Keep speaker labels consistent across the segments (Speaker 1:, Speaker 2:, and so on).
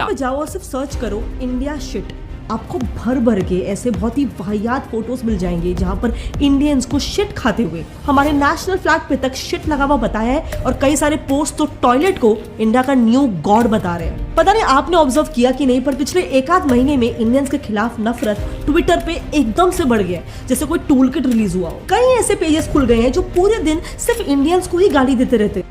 Speaker 1: पे जाओ और सिर्फ सर्च करो इंडिया शिट, आपको भर भर के ऐसे बहुत ही वाहियात फोटोज मिल जाएंगे जहां पर इंडियंस को शिट खाते हुए हमारे नेशनल फ्लैग पे तक शिट लगा हुआ बताया है, और कई सारे पोस्ट तो टॉयलेट को इंडिया का न्यू गॉड बता रहे हैं। पता नहीं आपने ऑब्जर्व किया कि नहीं, पर पिछले एक आध महीने में इंडियंस के खिलाफ नफरत ट्विटर पे एकदम से बढ़ गया है, जैसे कोई टूल किट रिलीज हुआ हो। कई ऐसे पेजेस खुल गए हैं जो पूरे दिन सिर्फ इंडियंस को ही गाली देते रहते।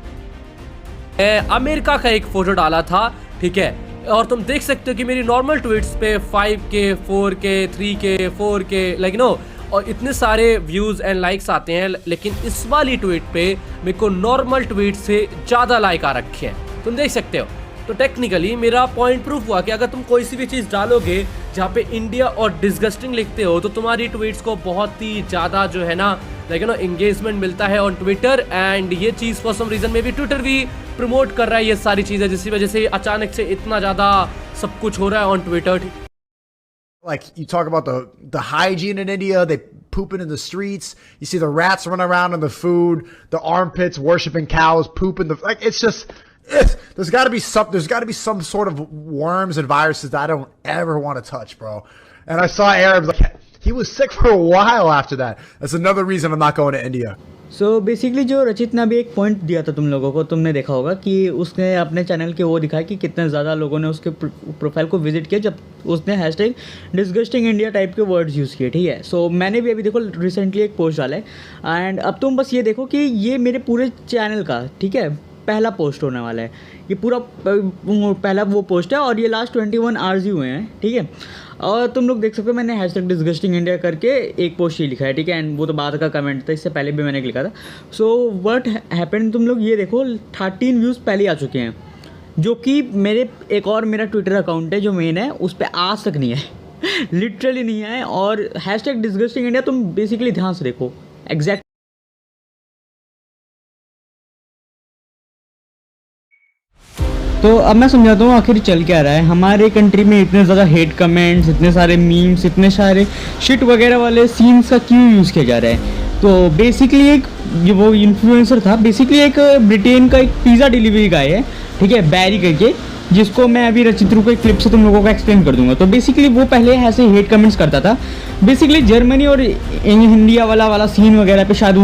Speaker 2: अमेरिका का एक फोटो डाला था, ठीक है, और तुम देख सकते हो कि मेरी नॉर्मल ट्वीट्स पे 5K 4K 3K 4K like no और इतने सारे व्यूज एंड लाइक्स आते हैं, लेकिन इस वाली ट्वीट पे मेरे को नॉर्मल ट्वीट से ज़्यादा लाइक आ रखे हैं, तुम देख सकते हो। तो टेक्निकली मेरा पॉइंट प्रूफ हुआ कि अगर तुम कोई सी भी चीज़ डालोगे जहाँ पे इंडिया और डिस्गस्टिंग लिखते हो तो तुम्हारी ट्वीट्स को बहुत ही ज़्यादा जो है ना लाइक नो एंगेजमेंट मिलता है ऑन ट्विटर, एंड ये चीज़ फॉर सम रीज़न में भी ट्विटर भी प्रमोट कर रहा है ये सारी चीज़ें, जिसकी वजह से अचानक से इतना ज़्यादा सब कुछ हो रहा है on Twitter.
Speaker 3: Like you talk about the hygiene in India, they pooping in the streets. You see the rats running around in the food, the armpits worshiping cows, pooping like it's just there's got to be some sort of worms and viruses that I don't ever want to touch, bro. And I saw Arabs like he was sick for a while after that. That's another reason I'm not going to India.
Speaker 4: So basically जो रचित ने अभी एक point दिया था तुम लोगों को, तुमने देखा होगा कि उसने अपने चैनल के वो दिखाया कि कितने ज़्यादा लोगों ने उसके प्रोफाइल को विजिट किया जब उसने हैशटैग डिस्गस्टिंग इंडिया टाइप के वर्ड्स यूज़ किए, ठीक है। सो मैंने भी अभी देखो रिसेंटली एक पोस्ट डाला है, एंड अब तुम बस ये देखो कि ये मेरे पूरे चैनल का, ठीक है, पहला पोस्ट होने वाला है। ये पूरा पहला वो पोस्ट है और ये लास्ट 21 आवर्स ही हुए हैं, ठीक है। और तुम लोग देख सकते हो मैंने हैशटैग डिस्गस्टिंग इंडिया करके एक पोस्ट ही लिखा है, ठीक है, एंड वो तो बाद का कमेंट था, इससे पहले भी मैंने लिखा था। सो व्हाट हैपेंड, तुम लोग ये देखो 13 व्यूज़ पहले आ चुके हैं, जो कि मेरे एक और मेरा ट्विटर अकाउंट है जो मेन है उस पर आज तक नहीं है लिटरली नहीं है। और हैशटैग डिस्गस्टिंग इंडिया तुम बेसिकली ध्यान से देखो एग्जैक्ट। तो अब मैं समझाता हूँ आखिर चल क्या रहा है हमारे कंट्री में। इतने ज़्यादा हेट कमेंट्स, इतने सारे मीम्स, इतने सारे शिट वगैरह वाले सीन्स का क्यों यूज़ किया जा रहा है? तो बेसिकली एक जो वो इन्फ्लुएंसर था, बेसिकली एक ब्रिटेन का एक पिज़्ज़ा डिलीवरी गाय है, ठीक है, बैरी करके, जिसको मैं अभी रचित रूप एक क्लिप से तुम लोगों को एक्सप्लेन कर दूंगा। तो बेसिकली वो पहले ऐसे हेट कमेंट्स करता था, बेसिकली जर्मनी और इंडिया वाला सीन वगैरह पे शायद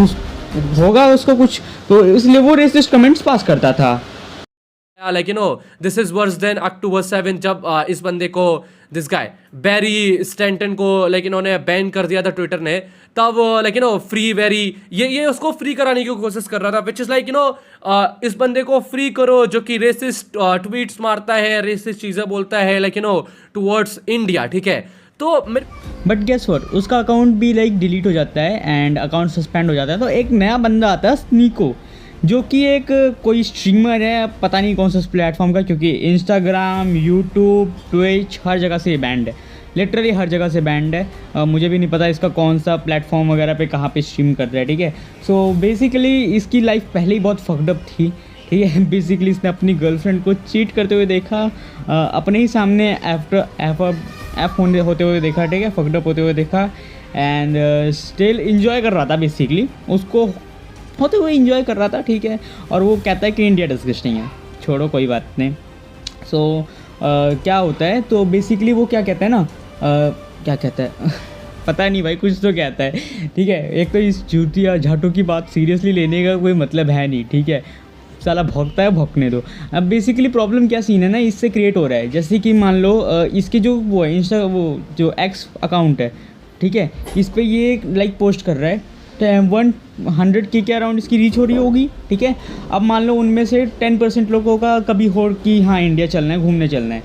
Speaker 4: होगा उसको कुछ, तो इसलिए वो रेसिस्ट कमेंट्स पास करता था।
Speaker 2: Like you know this is worse than October 7 जब इस बंदे को दिस गाय बैरी स्टैंटन को लाइक इन्होंने बैन कर दिया था ट्विटर ने, तब like you know free Barry ये उसको फ्री कराने की कोशिश कर रहा था, which is like you know इस बंदे को फ्री करो जो कि रेसिस्ट ट्वीट्स मारता है, रेसिस्ट चीज़ें बोलता है like you know towards India, ठीक है। तो
Speaker 4: बट गेस व्हाट, उसका अकाउंट भी लाइक डिलीट हो जाता है एंड अकाउंट सस्पेंड हो जाता है। तो एक नया बंदा आता है स्नीको, जो कि एक कोई स्ट्रीमर है, पता नहीं कौन सा प्लेटफॉर्म का, क्योंकि इंस्टाग्राम, यूट्यूब, ट्विच हर जगह से बैंड है, लिटरली हर जगह से बैंड है। मुझे भी नहीं पता इसका कौन सा प्लेटफॉर्म वगैरह पे कहाँ पे स्ट्रीम कर रहा है, ठीक है। सो बेसिकली इसकी लाइफ पहले ही बहुत फक्ड अप थी, ठीक है। बेसिकली इसने अपनी गर्लफ्रेंड को चीट करते हुए देखा, अपने ही सामने एफ होते हुए देखा, ठीक है, फक्ड अप होते हुए देखा, एंड स्टिल इन्जॉय कर रहा था, बेसिकली उसको होते हुए इंजॉय कर रहा था, ठीक है। और वो कहता है कि इंडिया डिस्गस्टिंग है, छोड़ो कोई बात नहीं। सो क्या होता है, तो बेसिकली वो क्या कहता है ना, क्या कहता है पता नहीं भाई, कुछ तो कहता है, ठीक है। एक तो इस जूतिया झाटू की बात सीरियसली लेने का कोई मतलब है नहीं, ठीक है, साला भौंकता है, भौंकने दो। अब बेसिकली प्रॉब्लम क्या सीन है ना, इससे क्रिएट हो रहा है, जैसे कि मान लो इसके जो वो है इंस्टा वो जो एक्स अकाउंट है, ठीक है, इस पर ये लाइक पोस्ट कर रहा है, 100K के अराउंड इसकी रीच हो रही होगी, ठीक है। अब मान लो उनमें से 10% लोगों का कभी हो कि हाँ इंडिया चलना है, घूमने चलना है।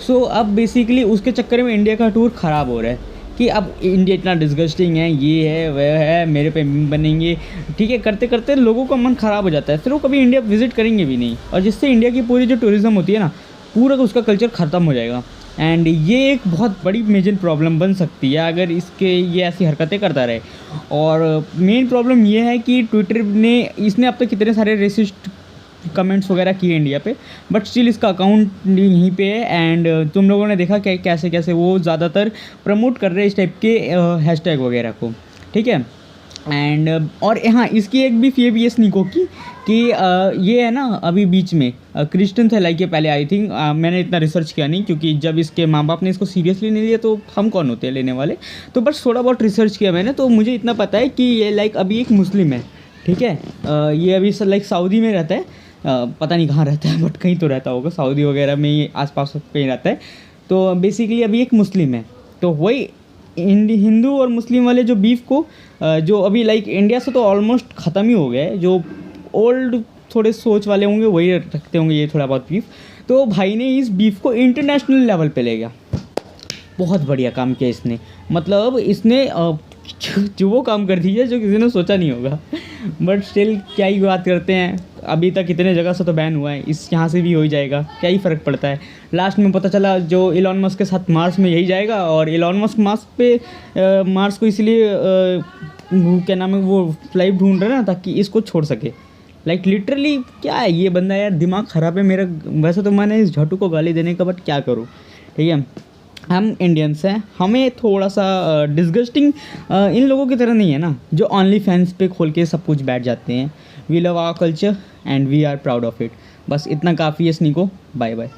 Speaker 4: सो अब बेसिकली उसके चक्कर में इंडिया का टूर ख़राब हो रहा है कि अब इंडिया इतना डिस्गस्टिंग है, ये है वह है, मेरे पे मीम बनेंगे, ठीक है। करते करते लोगों का मन ख़राब हो जाता है, फिर वो कभी इंडिया विजिट करेंगे भी नहीं, और जिससे इंडिया की पूरी जो टूरिज़्म होती है ना, पूरा उसका कल्चर ख़त्म हो जाएगा। एंड ये एक बहुत बड़ी मेजर प्रॉब्लम बन सकती है अगर ये ऐसी हरकतें करता रहे। और मेन प्रॉब्लम ये है कि ट्विटर ने इसने अब तक कितने सारे रेसिस्ट कमेंट्स वगैरह किए इंडिया पे, बट स्टिल इसका अकाउंट यहीं पे है। एंड तुम लोगों ने देखा कि कैसे कैसे वो ज़्यादातर प्रमोट कर रहे हैं इस टाइप के हैशटैग वगैरह को, ठीक है। एंड और हाँ, इसकी एक भी फेब ये स्नीको की कि ये है ना, अभी बीच में क्रिश्चियन थे लाइक ये पहले आई थिंक, मैंने इतना रिसर्च किया नहीं क्योंकि जब इसके माँ बाप ने इसको सीरियसली नहीं लिया तो हम कौन होते हैं लेने वाले, तो बस थोड़ा बहुत रिसर्च किया मैंने, तो मुझे इतना पता है कि ये लाइक अभी एक मुस्लिम है, ठीक है। ये अभी लाइक सऊदी में रहता है, पता नहीं कहाँ रहता है बट कहीं तो रहता होगा, सऊदी वगैरह में ही आसपास कहीं रहता है। तो बेसिकली अभी एक मुस्लिम है, तो वही हिंदू और मुस्लिम वाले जो बीफ को जो अभी लाइक इंडिया से तो ऑलमोस्ट ख़त्म ही हो गया है, जो ओल्ड थोड़े सोच वाले होंगे वही रखते होंगे ये थोड़ा बहुत बीफ, तो भाई ने इस बीफ को इंटरनेशनल लेवल पे ले गया। बहुत बढ़िया काम किया इसने, मतलब इसने जो वो काम कर दिया जो किसी ने सोचा नहीं होगा, बट स्टिल क्या ही बात करते हैं, अभी तक इतने जगह से तो बैन हुआ है, इस यहाँ से भी हो ही जाएगा, क्या ही फ़र्क पड़ता है। लास्ट में पता चला जो इलॉन मस्क के साथ मार्स में यही जाएगा, और इलॉन मस्क मार्स को इसलिए क्या नाम है वो फ्लाइट ढूंढ रहे ना ताकि इसको छोड़ सके। लाइक लिटरली क्या है ये बंदा यार, दिमाग ख़राब है मेरा। वैसे तो मैंने इस झाटू को गाली देने का, बट क्या करूँ, ठीक है। हम इंडियंस हैं, हमें थोड़ा सा डिस्गस्टिंग इन लोगों की तरह नहीं है ना जो ओनली फैंस पे खोल के सब कुछ बैठ जाते हैं। We love our culture and we are proud of it. बस इतना काफ़ी है स्नीको, बाय बाय।